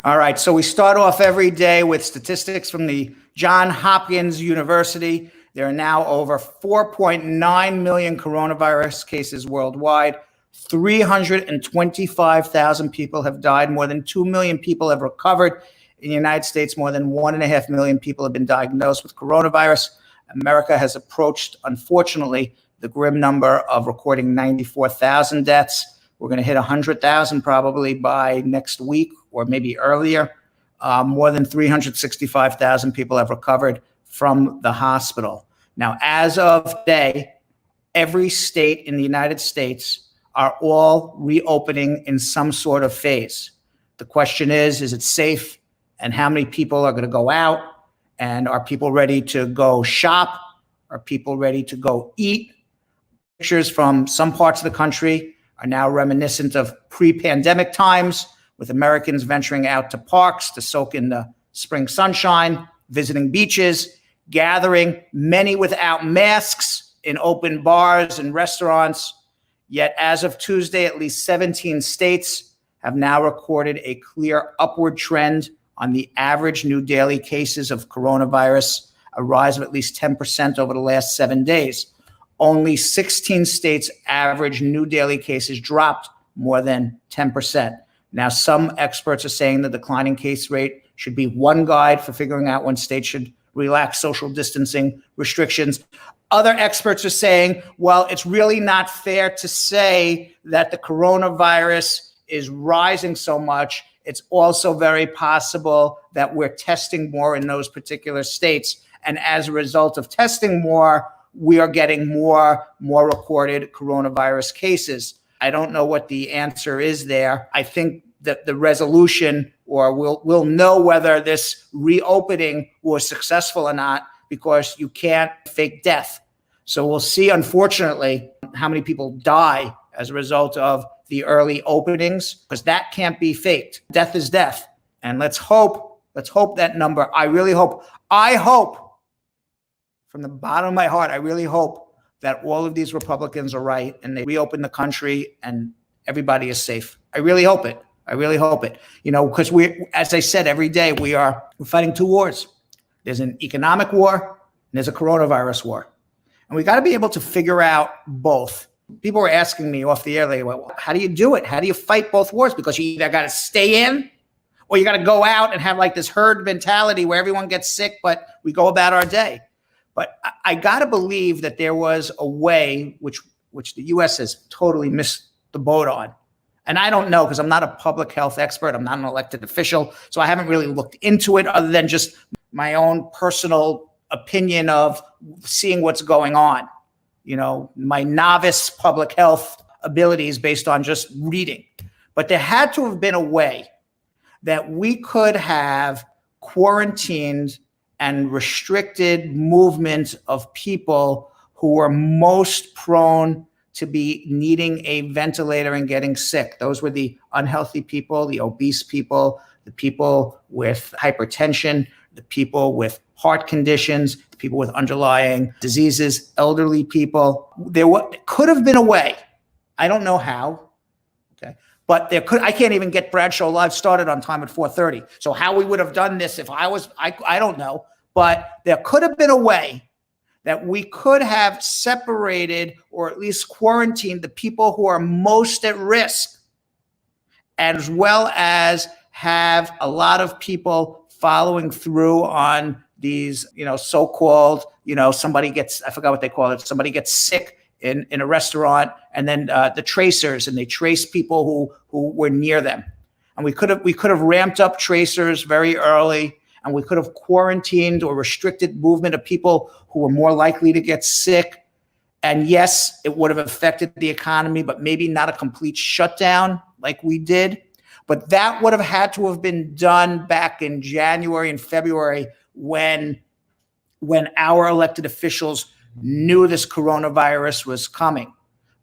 All right, so we start off every day with statistics from the Johns Hopkins University. There are now over 4.9 million coronavirus cases worldwide. 325,000 people have died. More than 2 million people have recovered. In the United States, more than 1.5 million people have been diagnosed with coronavirus. America has approached, unfortunately, the grim number of recording 94,000 deaths. We're going to hit 100,000 probably by next week or maybe earlier. More than 365,000 people have recovered from the hospital. Now, as of today, every state in the United States are all reopening in some sort of phase. The question is it safe? And how many people are going to go out? And are people ready to go shop? Are people ready to go eat? Pictures from some parts of the country are now reminiscent of pre-pandemic times, with Americans venturing out to parks to soak in the spring sunshine, visiting beaches, gathering, many without masks, in open bars and restaurants. Yet as of Tuesday, at least 17 states have now recorded a clear upward trend on the average new daily cases of coronavirus, a rise of at least 10% over the last 7 days. Only 16 states' average new daily cases dropped more than 10%. Now, some experts are saying the declining case rate should be one guide for figuring out when states should relax social distancing restrictions. Other experts are saying, well, it's really not fair to say that the coronavirus is rising so much. It's also very possible that we're testing more in those particular states. And as a result of testing more, we are getting more recorded coronavirus cases. I don't know what the answer is there. I think that the resolution, or we'll know whether this reopening was successful or not, because you can't fake death. So we'll see, unfortunately, how many people die as a result of the early openings, because that can't be faked. Death is death. And let's hope that number, I hope from the bottom of my heart, I really hope that all of these Republicans are right and they reopen the country and everybody is safe. I really hope it. You know, because as I said, every day we're fighting two wars. There's an economic war and there's a coronavirus war. And we got to be able to figure out both. People were asking me off the air, they went, well, how do you do it? How do you fight both wars? Because you either got to stay in or you got to go out and have like this herd mentality where everyone gets sick, but we go about our day. But I got to believe that there was a way which the U.S. has totally missed the boat on. And I don't know, because I'm not a public health expert. I'm not an elected official. So I haven't really looked into it other than just my own personal opinion of seeing what's going on. You know, my novice public health abilities based on just reading. But there had to have been a way that we could have quarantined and restricted movement of people who were most prone to be needing a ventilator and getting sick. Those were the unhealthy people, the obese people, the people with hypertension, the people with heart conditions, the people with underlying diseases, elderly people. There could have been a way. I don't know how. Okay. But I can't even get Bradshaw Live started on time at 4:30. So how we would have done this if I don't know. But there could have been a way that we could have separated or at least quarantined the people who are most at risk, as well as have a lot of people following through on these, so-called, somebody gets, I forgot what they call it, somebody gets sick in a restaurant, and then the tracers, and they trace people who were near them. And we could have ramped up tracers very early, and we could have quarantined or restricted movement of people who were more likely to get sick. And yes, it would have affected the economy, but maybe not a complete shutdown like we did. But that would have had to have been done back in January and February when our elected officials knew this coronavirus was coming.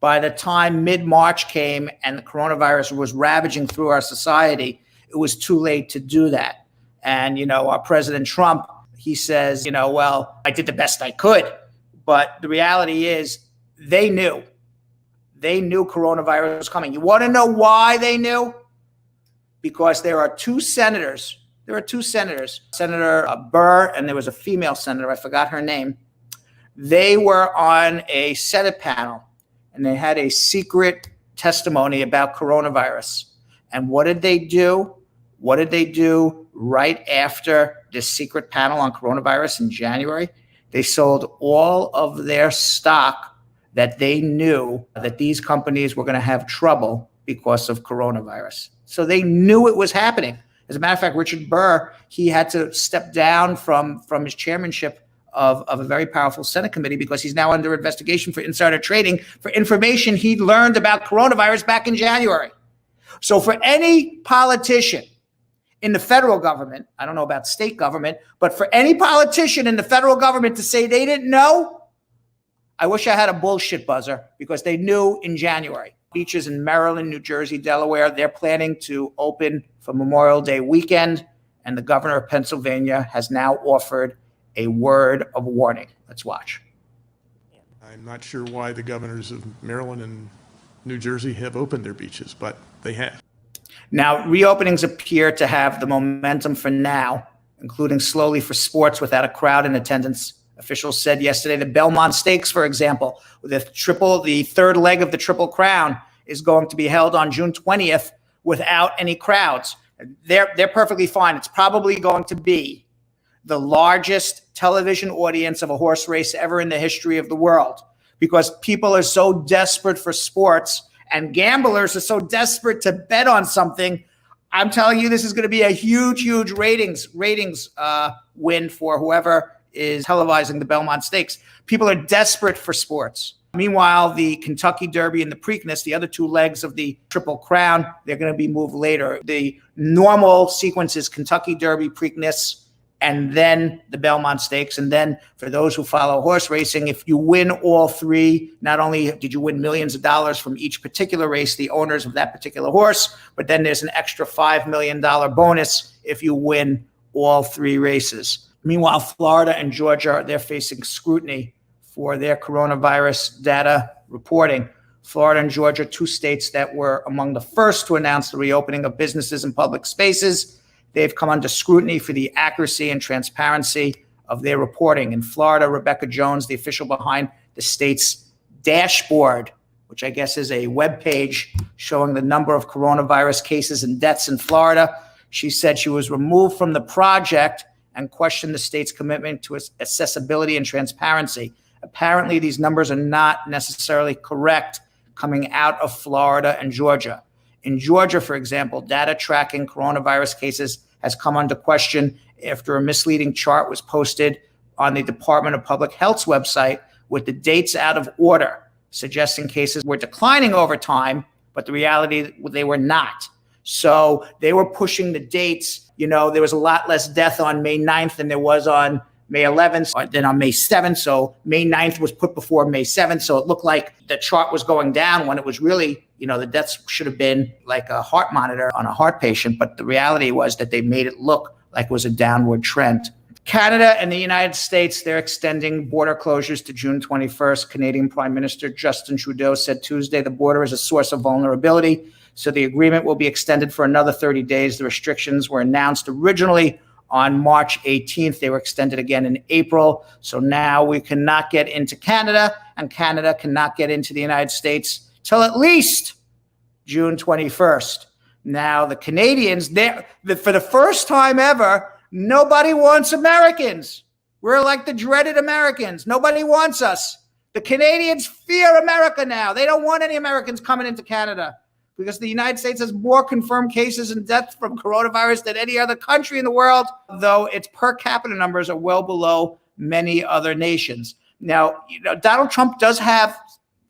By the time mid-March came and the coronavirus was ravaging through our society, it was too late to do that. And, our President Trump, he says, well, I did the best I could. But the reality is they knew coronavirus was coming. You want to know why they knew? because there are two senators. Senator Burr, and there was a female senator, I forgot her name. They were on a Senate panel, and they had a secret testimony about coronavirus. And what did they do? What did they do right after this secret panel on coronavirus in January? They sold all of their stock that they knew that these companies were going to have trouble because of coronavirus. So they knew it was happening. As a matter of fact, Richard Burr, he had to step down from his chairmanship of a very powerful Senate committee because he's now under investigation for insider trading for information he learned about coronavirus back in January. So for any politician in the federal government, I don't know about state government, but for any politician in the federal government to say they didn't know, I wish I had a bullshit buzzer, because they knew in January. Beaches in Maryland, New Jersey, Delaware, they're planning to open for Memorial Day weekend, and the governor of Pennsylvania has now offered a word of warning. Let's watch. I'm not sure why the governors of Maryland and New Jersey have opened their beaches, but they have. Now, reopenings appear to have the momentum for now, including slowly for sports without a crowd in attendance. Officials said yesterday the Belmont Stakes, for example, the third leg of the Triple Crown, is going to be held on June 20th without any crowds. They're perfectly fine. It's probably going to be the largest television audience of a horse race ever in the history of the world, because people are so desperate for sports and gamblers are so desperate to bet on something. I'm telling you, this is going to be a huge, huge ratings win for whoever is televising the Belmont Stakes. People are desperate for sports. Meanwhile, the Kentucky Derby and the Preakness, the other two legs of the Triple Crown, they're going to be moved later. The normal sequence is Kentucky Derby, Preakness, and then the Belmont Stakes. And then for those who follow horse racing, if you win all three, not only did you win millions of dollars from each particular race, the owners of that particular horse, but then there's an extra $5 million bonus if you win all three races. Meanwhile, Florida and Georgia, they're facing scrutiny for their coronavirus data reporting. Florida and Georgia, two states that were among the first to announce the reopening of businesses and public spaces. They've come under scrutiny for the accuracy and transparency of their reporting. In Florida, Rebekah Jones, the official behind the state's dashboard, which I guess is a web page showing the number of coronavirus cases and deaths in Florida, she said she was removed from the project and questioned the state's commitment to accessibility and transparency. Apparently, these numbers are not necessarily correct coming out of Florida and Georgia. In Georgia, for example, data tracking coronavirus cases has come under question after a misleading chart was posted on the Department of Public Health's website with the dates out of order, suggesting cases were declining over time, but the reality, they were not. So they were pushing the dates. You know, there was a lot less death on May 9th than there was on May 11th, then on May 7th. So May 9th was put before May 7th. So it looked like the chart was going down when it was really, you know, the deaths should have been like a heart monitor on a heart patient. But the reality was that they made it look like it was a downward trend. Canada and the United States, they're extending border closures to June 21st. Canadian Prime Minister Justin Trudeau said Tuesday the border is a source of vulnerability. So the agreement will be extended for another 30 days. The restrictions were announced originally on March 18th. They were extended again in April. So now we cannot get into Canada, and Canada cannot get into the United States till at least June 21st. Now the Canadians, for the first time ever, nobody wants Americans. We're like the dreaded Americans. Nobody wants us. The Canadians fear America now. They don't want any Americans coming into Canada, because the United States has more confirmed cases and deaths from coronavirus than any other country in the world, though its per capita numbers are well below many other nations. Now, Donald Trump does have,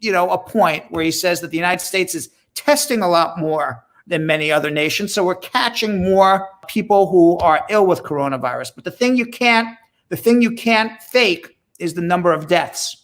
a point where he says that the United States is testing a lot more than many other nations. So we're catching more people who are ill with coronavirus. But the thing you can't fake is the number of deaths.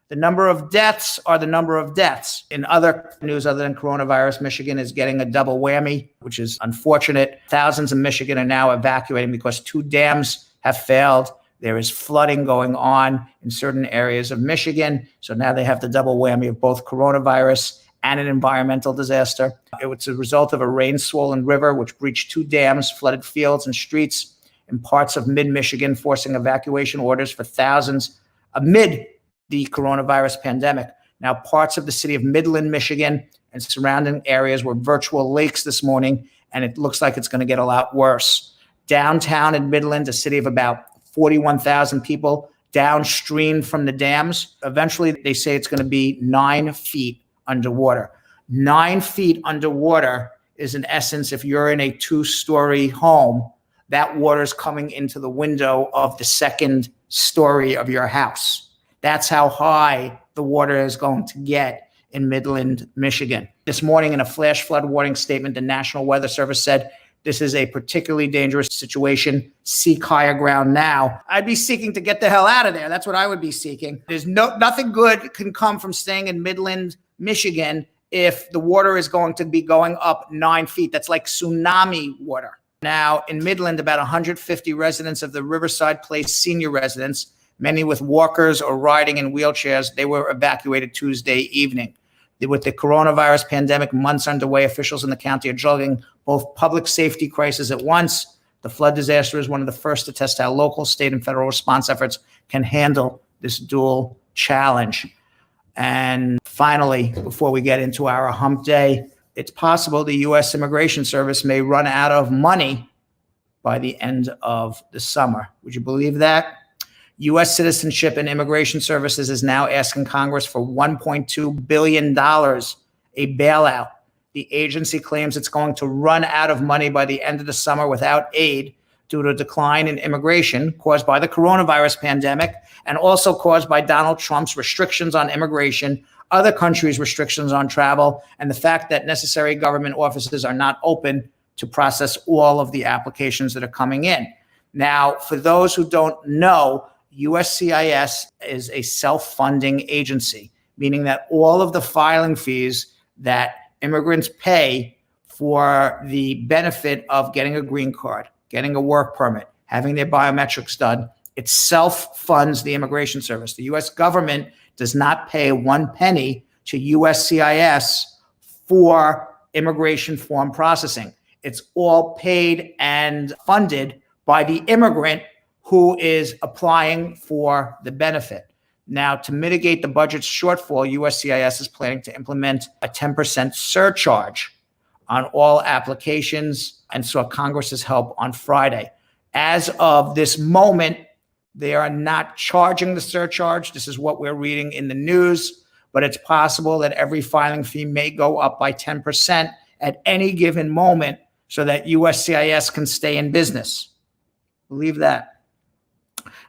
The number of deaths are the number of deaths. In other news other than coronavirus, Michigan is getting a double whammy, which is unfortunate. Thousands in Michigan are now evacuating because 2 dams have failed. There is flooding going on in certain areas of Michigan. So now they have the double whammy of both coronavirus and an environmental disaster. It was a result of a rain-swollen river which breached 2 dams, flooded fields and streets in parts of mid-Michigan, forcing evacuation orders for thousands amid the coronavirus pandemic. Now, parts of the city of Midland, Michigan, and surrounding areas were virtual lakes this morning, and it looks like it's going to get a lot worse. Downtown in Midland, a city of about 41,000 people, downstream from the dams, eventually they say it's going to be 9 feet underwater. 9 feet underwater is, in essence, if you're in a 2-story home, that water is coming into the window of the 2nd story of your house. That's how high the water is going to get in Midland, Michigan. This morning, in a flash flood warning statement, the National Weather Service said this is a particularly dangerous situation. Seek higher ground now. I'd be seeking to get the hell out of there. That's what I would be seeking. There's nothing good can come from staying in Midland, Michigan, if the water is going to be going up 9 feet. That's like tsunami water. Now, in Midland, about 150 residents of the Riverside Place senior residence, many with walkers or riding in wheelchairs, they were evacuated Tuesday evening. With the coronavirus pandemic months underway, officials in the county are juggling both public safety crises at once. The flood disaster is one of the first to test how local, state, and federal response efforts can handle this dual challenge. And finally, before we get into our hump day, it's possible the U.S. Immigration Service may run out of money by the end of the summer. Would you believe that? U.S. Citizenship and Immigration Services is now asking Congress for $1.2 billion, a bailout. The agency claims it's going to run out of money by the end of the summer without aid due to a decline in immigration caused by the coronavirus pandemic and also caused by Donald Trump's restrictions on immigration, other countries' restrictions on travel, and the fact that necessary government offices are not open to process all of the applications that are coming in. Now, for those who don't know, USCIS is a self-funding agency, meaning that all of the filing fees that immigrants pay for the benefit of getting a green card, getting a work permit, having their biometrics done, it self-funds the Immigration Service. The U.S. government does not pay 1 penny to USCIS for immigration form processing. It's all paid and funded by the immigrant who is applying for the benefit. Now, to mitigate the budget shortfall, USCIS is planning to implement a 10% surcharge on all applications and sought Congress's help on Friday. As of this moment, they are not charging the surcharge. This is what we're reading in the news, but it's possible that every filing fee may go up by 10% at any given moment so that USCIS can stay in business. Believe that.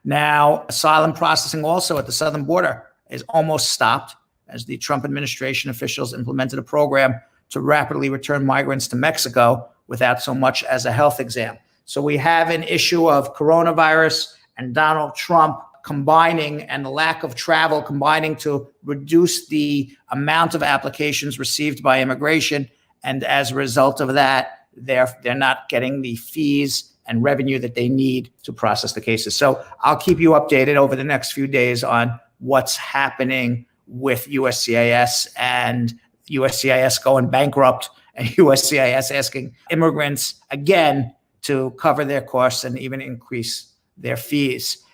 Now, asylum processing also at the southern border is almost stopped as the Trump administration officials implemented a program to rapidly return migrants to Mexico without so much as a health exam. So we have an issue of coronavirus and Donald Trump combining, and the lack of travel combining to reduce the amount of applications received by immigration. And as a result of that, they're not getting the fees and revenue that they need to process the cases. So I'll keep you updated over the next few days on what's happening with USCIS and USCIS going bankrupt and USCIS asking immigrants again to cover their costs and even increase their fees.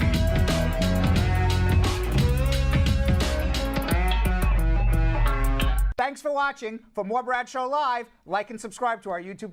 Thanks for watching. For more Bradshaw Live, like and subscribe to our YouTube channel.